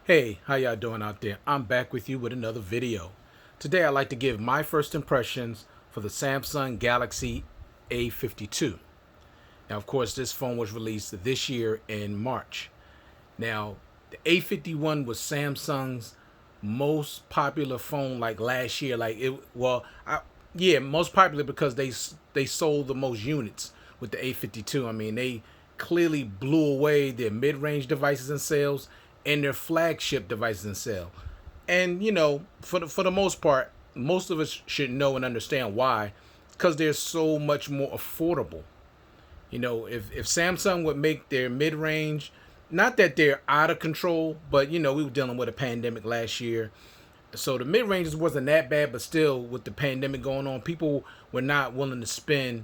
Hey, how y'all doing out there? I'm back with you with another video. Today I'd like to give my first impressions for the Samsung Galaxy A52. Now, of course, this phone was released this year in March. Now, the A51 was Samsung's most popular phone like last year. Most popular because they sold the most units with the A52. I mean, they clearly blew away their mid-range devices in sales and their flagship devices in sale. And for the most part, most of us should know and understand why, because they're so much more affordable. If Samsung would make their mid-range, not that they're out of control, but we were dealing with a pandemic last year. So the mid-ranges wasn't that bad, but still with the pandemic going on, people were not willing to spend,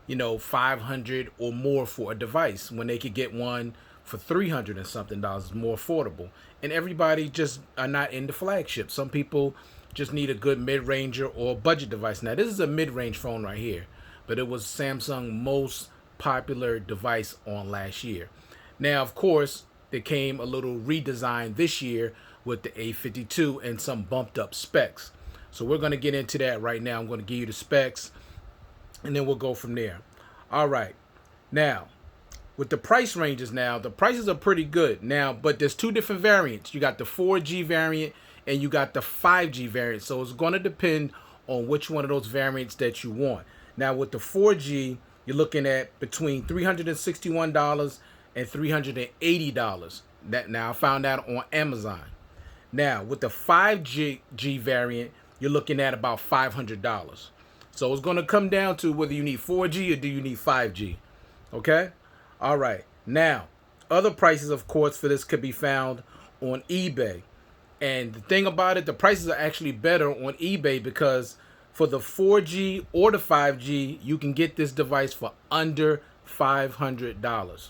500 or more for a device when they could get one for 300 and something dollars, more affordable. And everybody just are not into flagship. Some people just need a good mid-ranger or budget device. Now this is a mid-range phone right here, but it was Samsung's most popular device on last year. Now, of course, there came a little redesign this year with the A52 and some bumped up specs. So we're going to get into that right now. I'm going to give you the specs and then we'll go from there. All right. Now, with the price ranges now, the prices are pretty good now, but there's two different variants. You got the 4G variant and you got the 5G variant. So it's going to depend on which one of those variants that you want. Now, with the 4G, you're looking at between $361 and $380. Now I found out on Amazon. Now with the 5G variant, you're looking at about $500. So it's going to come down to whether you need 4G or do you need 5G. Okay? All right. Now, other prices, of course, for this could be found on eBay. And the thing about it, the prices are actually better on eBay because for the 4G or the 5G, you can get this device for under $500.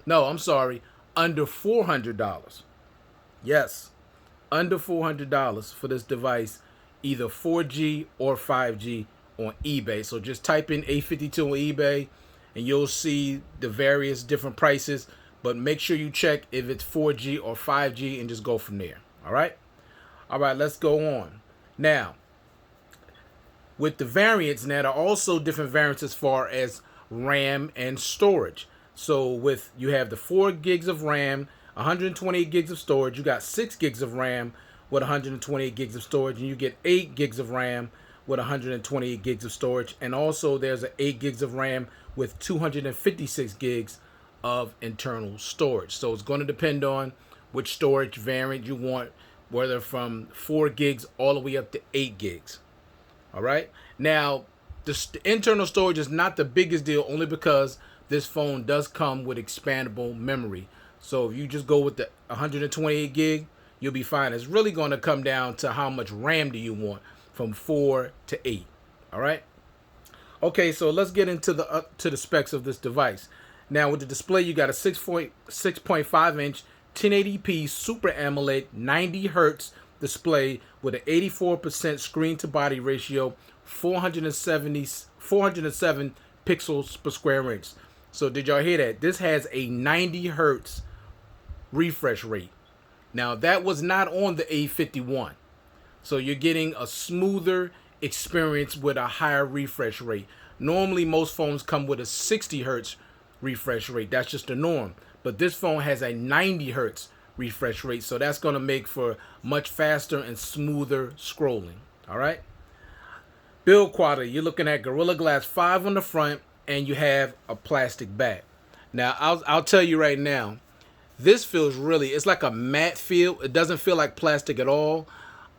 No, I'm sorry, under $400. Yes, under $400 for this device, either 4G or 5G on eBay. So just type in A52 on eBay and you'll see the various different prices. But make sure you check if it's 4G or 5G and just go from there. All right? All right, let's go on. Now, with the variants, now there are also different variants as far as RAM and storage. So you have the 4 gigs of RAM, 128 gigs of storage. You got 6 gigs of RAM with 128 gigs of storage, and you get 8 gigs of RAM with 128 gigs of storage. And also there's an 8 gigs of RAM with 256 gigs of internal storage. So it's going to depend on which storage variant you want, whether from 4 gigs all the way up to 8 gigs. All right. Now, the internal storage is not the biggest deal, only because this phone does come with expandable memory. So if you just go with the 128 gig, you'll be fine. It's really going to come down to how much RAM do you want, from 4 to 8. All right. Okay, so let's get into the specs of this device. Now with the display, you got a 6.5 inch 1080p Super AMOLED 90 Hz display with an 84% screen to body ratio, 407 pixels per square inch. So did y'all hear that? This has a 90 Hz refresh rate. Now that was not on the A51. So you're getting a smoother experience with a higher refresh rate. Normally most phones come with a 60 Hz refresh rate. That's just the norm. But this phone has a 90 Hz refresh rate. So that's going to make for much faster and smoother scrolling. All right. Build quality. You're looking at Gorilla Glass 5 on the front and you have a plastic back. Now, I'll tell you right now, this feels it's like a matte feel. It doesn't feel like plastic at all.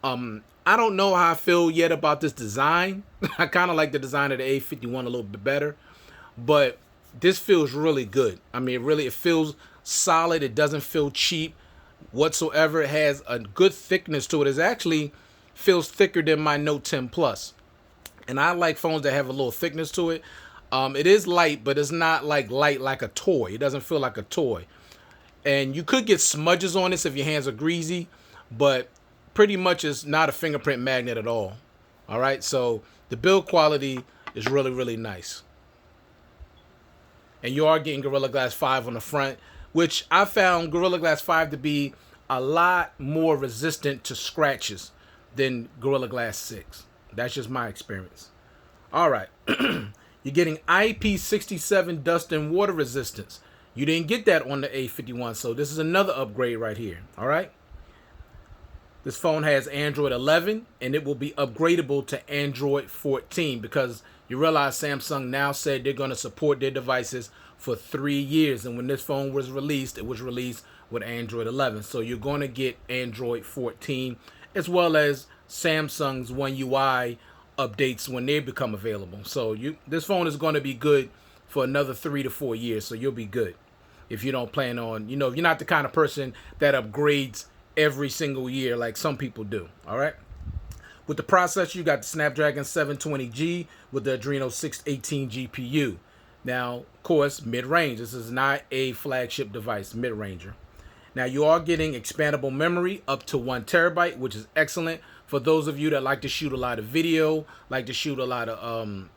I don't know how I feel yet about this design. I kind of like the design of the A51 a little bit better, but this feels really good. I mean, it feels solid. It doesn't feel cheap whatsoever. It has a good thickness to it. It actually feels thicker than my Note 10 Plus. And I like phones that have a little thickness to it. It is light, but it's not light like a toy. It doesn't feel like a toy. And you could get smudges on this if your hands are greasy, but pretty much it's not a fingerprint magnet at all. All right, so the build quality is really, really nice. And you are getting Gorilla Glass 5 on the front, which I found Gorilla Glass 5 to be a lot more resistant to scratches than Gorilla Glass 6. That's just my experience. All right. You're getting IP67 dust and water resistance. You didn't get that on the A51, so this is another upgrade right here. All right. This phone has Android 11, and it will be upgradable to Android 14 because you realize Samsung now said they're going to support their devices for 3 years. And when this phone was released, it was released with Android 11. So you're going to get Android 14 as well as Samsung's One UI updates when they become available. So this phone is going to be good for another 3 to 4 years. So you'll be good if you don't plan on, if you're not the kind of person that upgrades every single year like some people do. All right. With the processor, you got the Snapdragon 720G with the Adreno 618 GPU. Now, of course, mid-range. This is not a flagship device, mid-ranger. Now, you are getting expandable memory up to 1 terabyte, which is excellent for those of you that like to shoot a lot of video, like to shoot a lot of,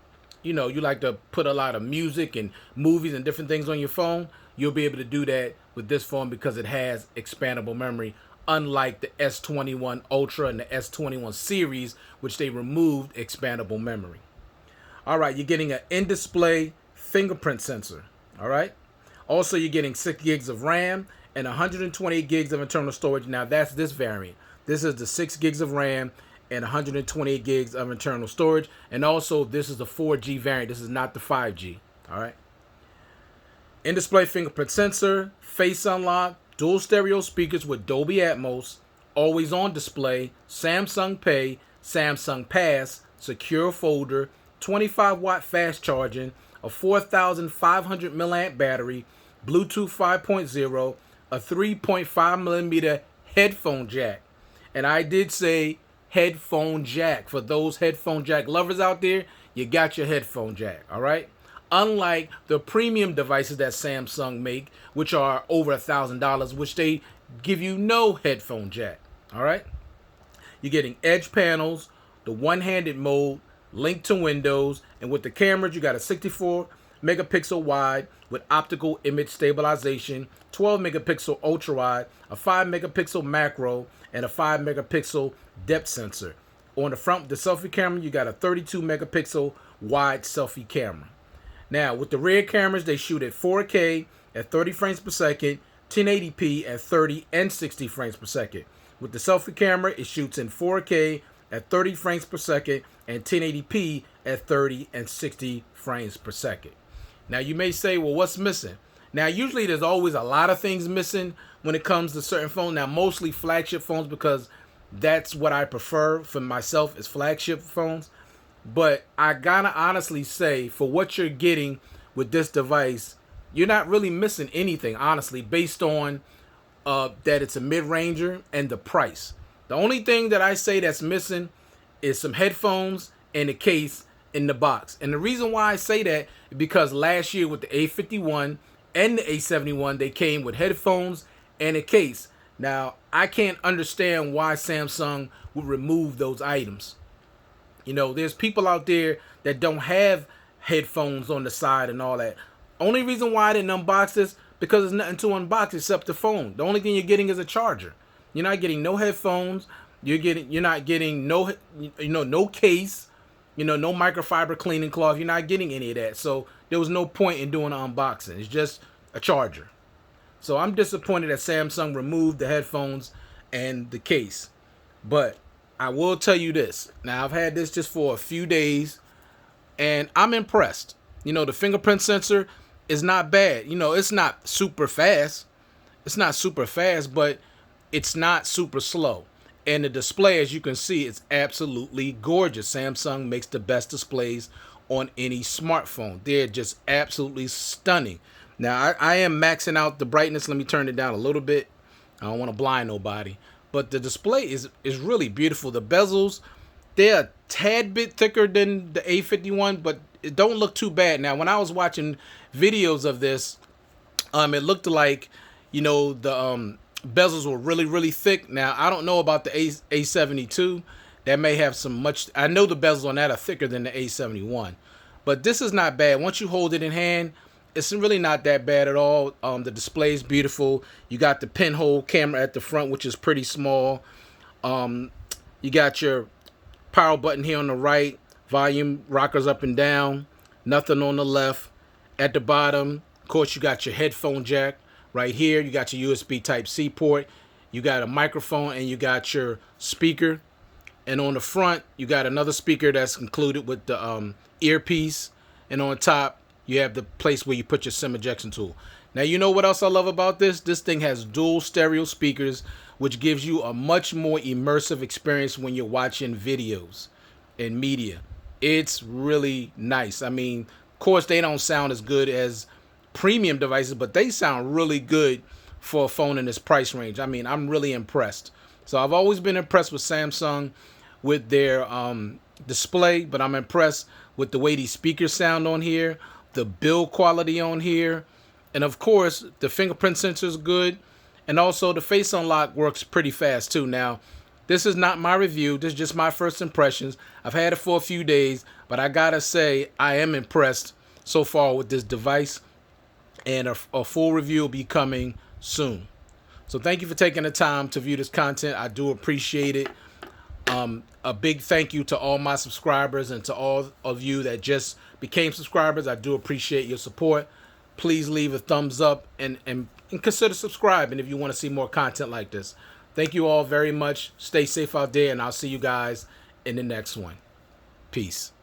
you like to put a lot of music and movies and different things on your phone. You'll be able to do that with this phone because it has expandable memory, unlike the S21 Ultra and the S21 series, which they removed expandable memory. All right, you're getting an in-display fingerprint sensor. All right. Also, you're getting 6 gigs of RAM and 128 gigs of internal storage. Now, that's this variant. This is the 6 gigs of RAM and 128 gigs of internal storage. And also, this is the 4G variant. This is not the 5G. All right. In-display fingerprint sensor, face unlock, dual stereo speakers with Dolby Atmos, always on display, Samsung Pay, Samsung Pass, secure folder, 25-watt fast charging, a 4,500 milliamp battery, Bluetooth 5.0, a 3.5 millimeter headphone jack. And I did say headphone jack. For those headphone jack lovers out there, you got your headphone jack, all right? Unlike the premium devices that Samsung make, which are over $1,000, which they give you no headphone jack. All right. You're getting edge panels, the one-handed mode, link to Windows, and with the cameras, you got a 64 megapixel wide with optical image stabilization, 12 megapixel ultra wide, a 5 megapixel macro, and a 5 megapixel depth sensor. On the front, the selfie camera, you got a 32 megapixel wide selfie camera. Now, with the rear cameras, they shoot at 4K at 30 frames per second, 1080p at 30 and 60 frames per second. With the selfie camera, it shoots in 4K at 30 frames per second and 1080p at 30 and 60 frames per second. Now, you may say, well, what's missing? Now, usually there's always a lot of things missing when it comes to certain phones. Now, mostly flagship phones because that's what I prefer for myself is flagship phones. But I gotta honestly say, for what you're getting with this device, you're not really missing anything, honestly, based on that it's a mid-ranger and the price. The only thing that I say that's missing is some headphones and a case in the box. And the reason why I say that is because last year with the A51 and the A71, they came with headphones and a case. Now, I can't understand why Samsung would remove those items. There's people out there that don't have headphones on the side and all that. Only reason why I didn't unbox this, because there's nothing to unbox except the phone. The only thing you're getting is a charger. You're not getting no headphones. You're not getting no case, no microfiber cleaning cloth. You're not getting any of that. So there was no point in doing an unboxing. It's just a charger. So I'm disappointed that Samsung removed the headphones and the case. But I will tell you this. Now, I've had this just for a few days, and I'm impressed. The fingerprint sensor is not bad. It's not super fast. But it's not super slow. And the display, as you can see, it's absolutely gorgeous. Samsung makes the best displays on any smartphone. They're just absolutely stunning. Now, I am maxing out the brightness. Let me turn it down a little bit. I don't want to blind nobody. But the display is really beautiful. The bezels, they're a tad bit thicker than the A51, but it don't look too bad. Now, when I was watching videos of this, it looked like, the bezels were really, really thick. Now, I don't know about the A72. That may have I know the bezels on that are thicker than the A71. But this is not bad. Once you hold it in hand, it's really not that bad at all. The display is beautiful. You got the pinhole camera at the front, which is pretty small. You got your power button here on the right, volume rockers up and down, nothing on the left. At the bottom, of course, you got your headphone jack right here. You got your USB Type-C port. You got a microphone, and you got your speaker. And on the front, you got another speaker that's included with the earpiece. And on top, you have the place where you put your SIM ejection tool. Now, you know what else I love about this? This thing has dual stereo speakers, which gives you a much more immersive experience when you're watching videos and media. It's really nice. I mean, of course, they don't sound as good as premium devices, but they sound really good for a phone in this price range. I mean, I'm really impressed. So I've always been impressed with Samsung with their display, but I'm impressed with the way these speakers sound on here, the build quality on here, and of course, the fingerprint sensor is good, and also the face unlock works pretty fast too. Now, this is not my review. This is just my first impressions. I've had it for a few days, but I gotta say I am impressed so far with this device, and a full review will be coming soon. So thank you for taking the time to view this content. I do appreciate it. A big thank you to all my subscribers and to all of you that just became subscribers. I do appreciate your support. Please leave a thumbs up and consider subscribing if you want to see more content like this. Thank you all very much. Stay safe out there, and I'll see you guys in the next one. Peace.